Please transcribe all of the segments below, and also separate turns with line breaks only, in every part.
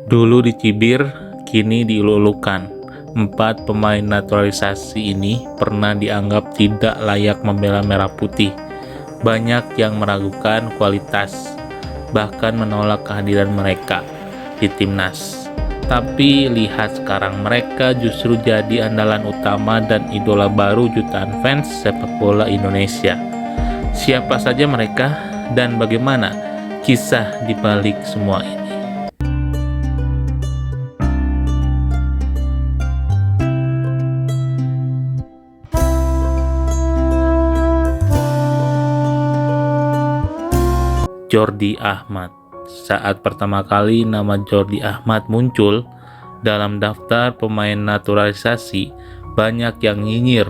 Dulu dicibir, kini dielulukan. Empat pemain naturalisasi ini pernah dianggap tidak layak membela Merah Putih. Banyak yang meragukan kualitas, bahkan menolak kehadiran mereka di timnas. Tapi lihat sekarang, mereka justru jadi andalan utama dan idola baru jutaan fans sepak bola Indonesia. Siapa saja mereka dan bagaimana kisah di balik semua ini? Jordi Ahmad. Saat pertama kali nama Jordi Ahmad muncul dalam daftar pemain naturalisasi, banyak yang nyinyir.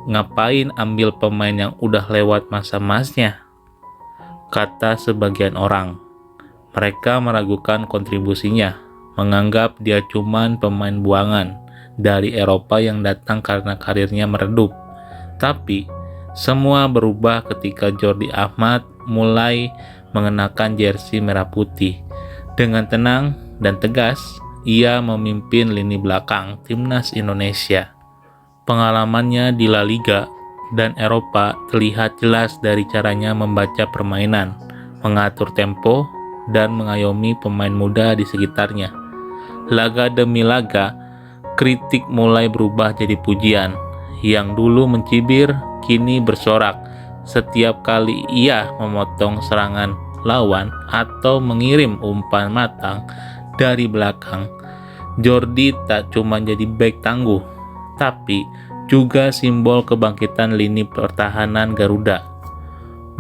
Ngapain ambil pemain yang udah lewat masa emasnya? Kata sebagian orang. Mereka meragukan kontribusinya, menganggap dia cuman pemain buangan dari Eropa yang datang karena karirnya meredup. Tapi semua berubah ketika Jordi Ahmad mulai mengenakan jersey merah putih. Dengan tenang dan tegas, ia memimpin lini belakang timnas Indonesia. Pengalamannya di La Liga dan Eropa terlihat jelas dari caranya membaca permainan, mengatur tempo, dan mengayomi pemain muda di sekitarnya. Laga demi laga, kritik mulai berubah jadi pujian. Yang dulu mencibir, kini bersorak setiap kali ia memotong serangan lawan atau mengirim umpan matang dari belakang. Jordi tak cuma jadi bek tangguh, tapi juga simbol kebangkitan lini pertahanan Garuda.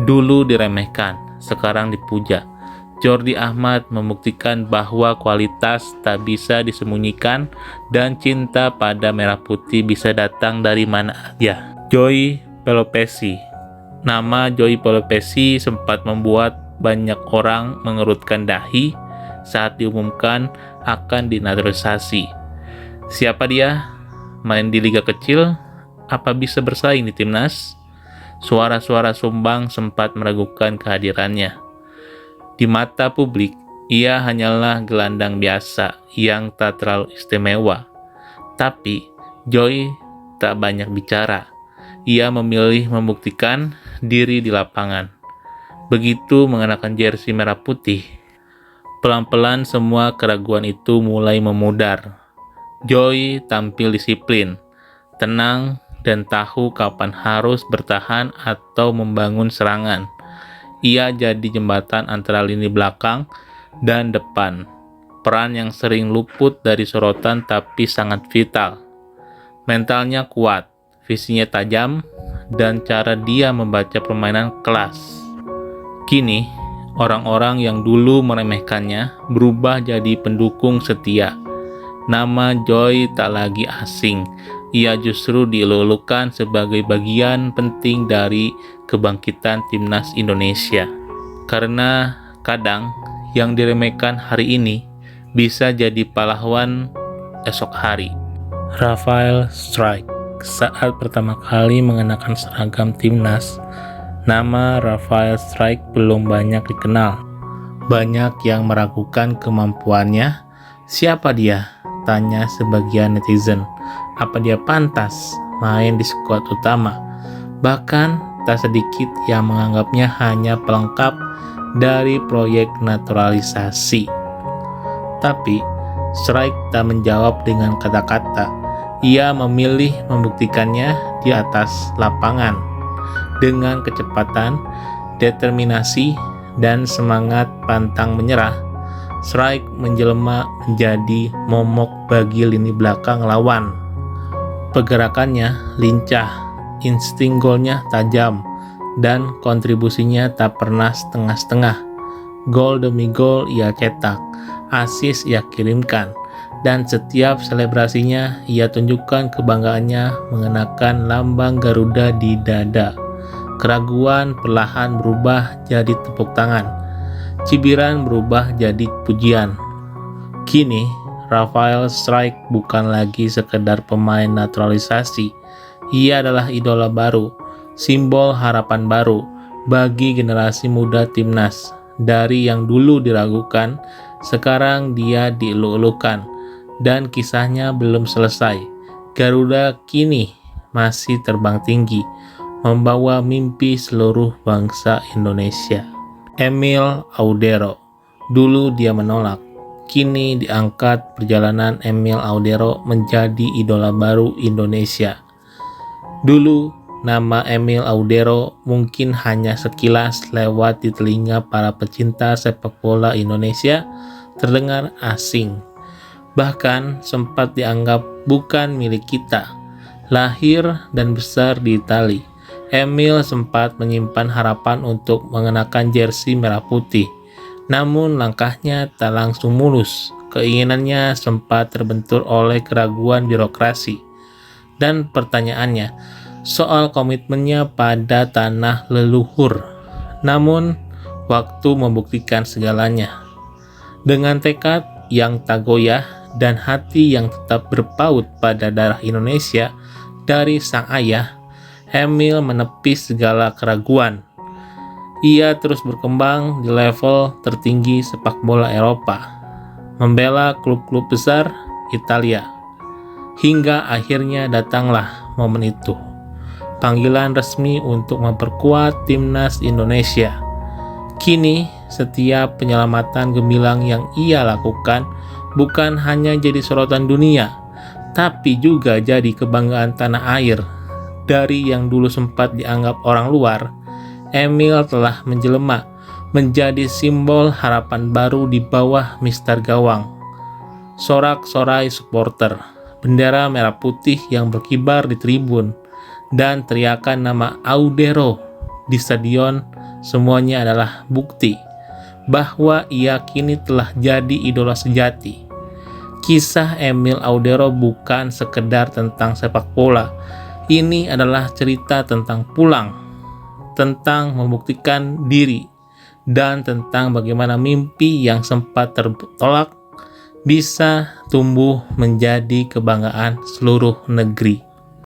Dulu diremehkan, sekarang dipuja. Jordi Ahmad membuktikan bahwa kualitas tak bisa disembunyikan dan cinta pada merah putih bisa datang dari mana aja. Joy Pelopessi. Nama Joy Pelopessi sempat membuat banyak orang mengerutkan dahi saat diumumkan akan dinaturalisasi. Siapa dia? Main di liga kecil? Apa bisa bersaing di timnas? Suara-suara sumbang sempat meragukan kehadirannya. Di mata publik, ia hanyalah gelandang biasa yang tak terlalu istimewa. Tapi Joy tak banyak bicara. Ia memilih membuktikan diri di lapangan. Begitu mengenakan jersey merah putih, pelan-pelan semua keraguan itu mulai memudar. Joy tampil disiplin, tenang, dan tahu kapan harus bertahan atau membangun serangan. Ia jadi jembatan antara lini belakang dan depan. Peran yang sering luput dari sorotan tapi sangat vital. Mentalnya kuat, visinya tajam, dan cara dia membaca permainan kelas. Kini, orang-orang yang dulu meremehkannya berubah jadi pendukung setia. Nama Joy tak lagi asing. Ia justru dielulukan sebagai bagian penting dari kebangkitan timnas Indonesia. Karena kadang yang diremehkan hari ini bisa jadi pahlawan esok hari. Rafael Strijk. Saat pertama kali mengenakan seragam timnas, nama Rafael Strijk belum banyak dikenal. Banyak yang meragukan kemampuannya. Siapa dia? Tanya sebagian netizen. Apa dia pantas main di skuad utama? Bahkan tak sedikit yang menganggapnya hanya pelengkap dari proyek naturalisasi. Tapi Strijk tak menjawab dengan kata-kata. Ia memilih membuktikannya di atas lapangan dengan kecepatan, determinasi, dan semangat pantang menyerah. Strijk menjelma menjadi momok bagi lini belakang lawan. Pergerakannya lincah, insting golnya tajam, dan kontribusinya tak pernah setengah-setengah. Gol demi gol ia cetak, assist ia kirimkan, dan setiap selebrasinya ia tunjukkan kebanggaannya mengenakan lambang Garuda di dada. Keraguan perlahan berubah jadi tepuk tangan. Cibiran berubah jadi pujian. Kini, Rafael Strijk bukan lagi sekedar pemain naturalisasi. Ia adalah idola baru, simbol harapan baru bagi generasi muda timnas. Dari yang dulu diragukan, Sekarang dia dieluk-elukan dan kisahnya belum selesai. Garuda kini masih terbang tinggi, membawa mimpi seluruh bangsa Indonesia. Emil Audero. Dulu dia menolak. Kini diangkat perjalanan Emil Audero menjadi idola baru Indonesia. Dulu nama Emil Audero mungkin hanya sekilas lewat di telinga para pecinta sepak bola Indonesia terdengar asing. Bahkan sempat dianggap bukan milik kita. Lahir dan besar di Italia, Emil sempat menyimpan harapan untuk mengenakan jersey merah putih. Namun langkahnya tak langsung mulus. Keinginannya sempat terbentur oleh keraguan birokrasi. Dan pertanyaannya soal komitmennya pada tanah leluhur. Namun waktu membuktikan segalanya. Dengan tekad yang tak goyah dan hati yang tetap berpaut pada darah Indonesia dari sang ayah, Emil menepis segala keraguan. Ia terus berkembang di level tertinggi sepak bola Eropa, membela klub-klub besar Italia, hingga akhirnya datanglah momen itu. Panggilan resmi untuk memperkuat timnas Indonesia. Kini, setiap penyelamatan gemilang yang ia lakukan bukan hanya jadi sorotan dunia, tapi juga jadi kebanggaan tanah air. Dari yang dulu sempat dianggap orang luar, Emil telah menjelma menjadi simbol harapan baru di bawah mistar gawang. Sorak-sorai supporter, bendera merah putih yang berkibar di tribun, dan teriakan nama Audero di stadion, semuanya adalah bukti bahwa ia kini telah jadi idola sejati. Kisah Emil Audero bukan sekedar tentang sepak bola. Ini adalah cerita tentang pulang, tentang membuktikan diri, dan tentang bagaimana mimpi yang sempat tertolak bisa tumbuh menjadi kebanggaan seluruh negeri.